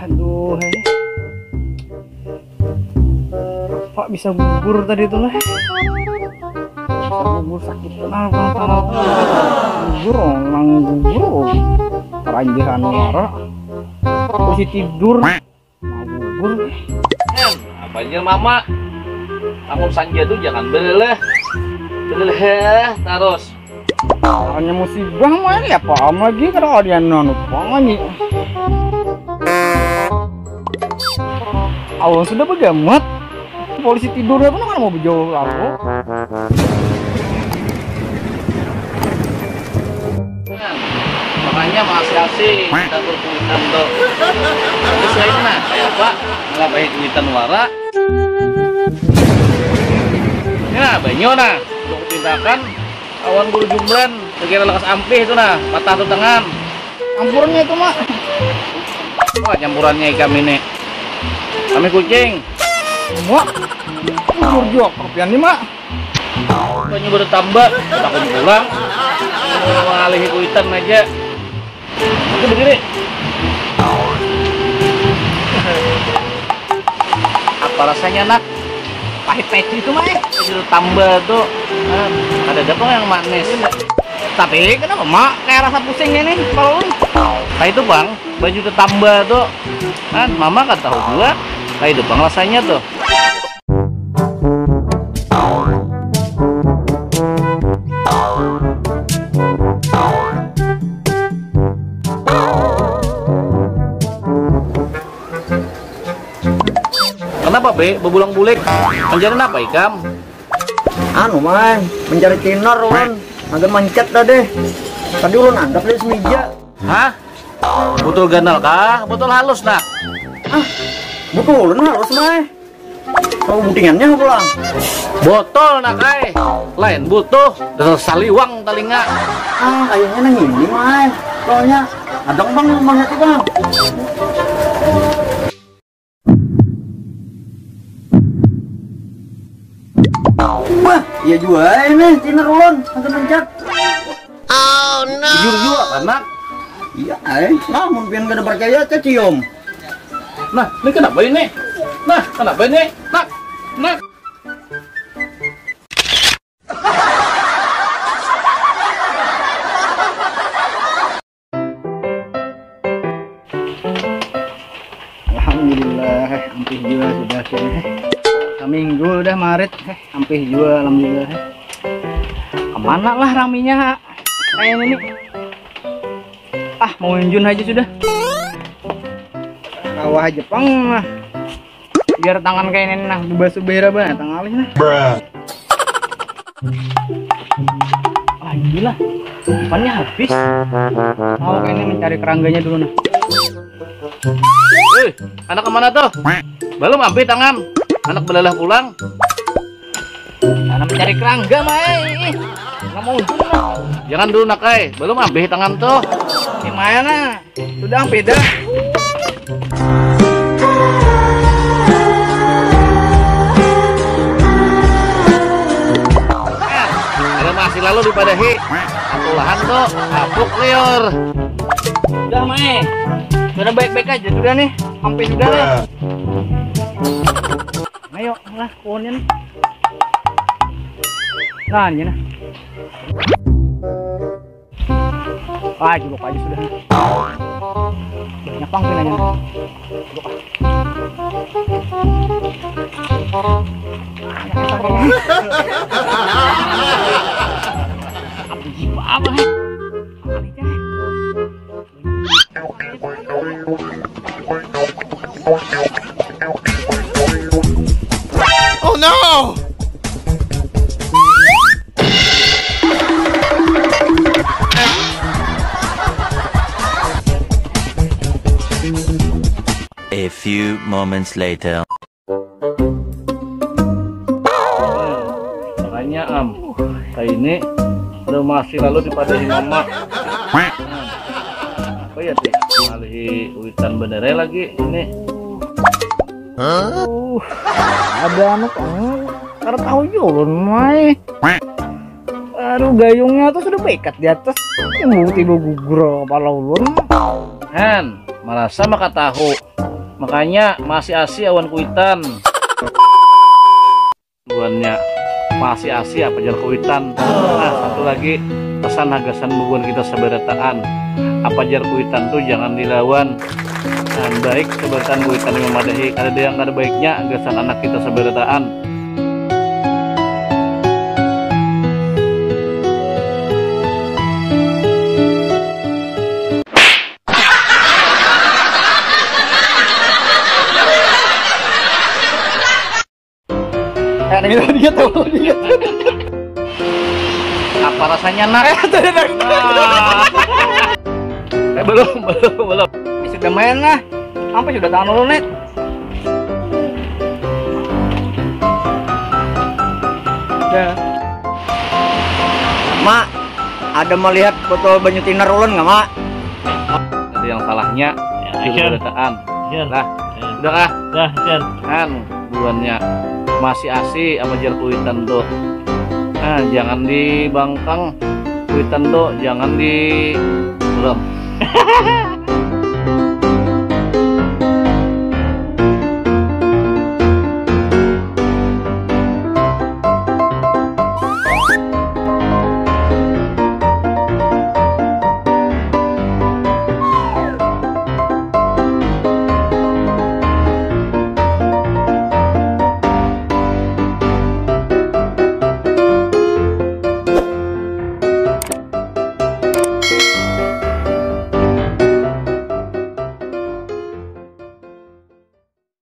Aduh, Pak bisa gugur tadi tuh lah. Bisa gugur sakit tanah. Gugur orang gugur. Peranjiran marah. Posisi tidur. Mau gugur. Apa aja mama? Kamu sanja tuh jangan beleleh terus. Hanya musibah mah ya paham lagi kalau dia nonut banget. Awal sudah begamat. Polisi tidur apa kan mau berjauh aku. Makanya masih asik kita berkuitan tuh. Terus lain nah kayak apa? Ngapain kuitan wara? Ya banyo nah. Untuk tindakan awan guru jumlan sekira lekas ampih itu nah patah tuh tangan. Campurannya itu mak. Wah campurannya kami nih. Kami kucing. Mak. Umur juga kerupian nih mak. Banyak bertambah, takut pulang. Mengalih kuitan aja. Itu begini. Apa rasanya nak? Pahit-pahit itu mah itu tambah tuh. Ada dapur yang manis. Tapi kenapa mak kayak rasa pusingnya nih kalau nah itu bang baju itu tambah tuh kan mama kan tahu juga kayak itu bang rasanya tuh. Kenapa be bebulang bulik mencari apa ikam? Anu man mencari tinor ulun agak mancet dah deh. Tadi ulun andap di semeja. Hah? Botol ganal kah? Botol halus nak? Ah, botol ulun halus mah. Kalau butingannya pulang. Botol nak ay. Lain butuh dasar saliwang talinga. Ah, kayaknya nang ini mah. Soalnya ada bang itu bang. Wah, iya juga ini tinor ulun agak mancet. Oh no. Jujur juga anak. Iya, nah mungkin gak ada percaya cium. Nah, ini kenapa ini? Nah, kenapa ini? Nak, nak. Alhamdulillah, hampir juga sudah sini. Seminggu udah Maret, hampir juga alhamdulillah. Kemana lah raminya kayak ini? Ah, mau injun aja sudah. Kawah Jepang mah. Biar tangan kayak ini nah subah-subah banget tangan alih nah. Ah, gila. Umpannya habis. Mau kayak ini mencari kerangganya dulu nah. Anak kemana tuh? Belum ambil tangan. Anak belalah pulang. Sana mencari kerangga mah. Nggak mau dulu nah. Jangan dulu nak ay. Belum ambil tangan tuh. Gimana? Sudah beda. Ada masih lalu daripada hi. Lahan tuh, kapuk liur. Sudah Mae. Sudah baik-baik aja sudah nih. Hampir sudah nih. Ayo lah pohonnya nih. Nah ini nah. Ah, juluk aja sudah. Banyak pangkin aja. Juluk apa? Oh no! A few moments later. Makanya kayak ini udah masih lalu daripada mama. Apa ya sih? Alih hutan bendera lagi ini. Ada anak karena tahu julun Mae. Aduh, gayungnya tuh sudah beikat di atas. Mau tiba gugur kepala ulun. Han, merasa maka tahu. Makanya masih asi awan kuitan. Buannya masih asi apa jar kuitan. Nah, satu lagi pesan hagasan bubuan kita sabarataan. Apa jar kuitan tuh jangan dilawan. Dan baik sabarataan kuitan yang memadahi. Ada yang ada baiknya hagasan anak kita sabarataan. Dia tahu dia. Apa rasanya nak? Belum. Sudah main lah. Sampai sudah tahan dulu net. Ya. Mak, ada melihat botol banyu tinar ulun nggak, Mak? Ada yang salahnya. Sabarataan. Lah, udah kah? Kan buannya masih asi sama jar kuitan tuh. Nah, jangan dibangkang kuitan tuh, jangan di belum.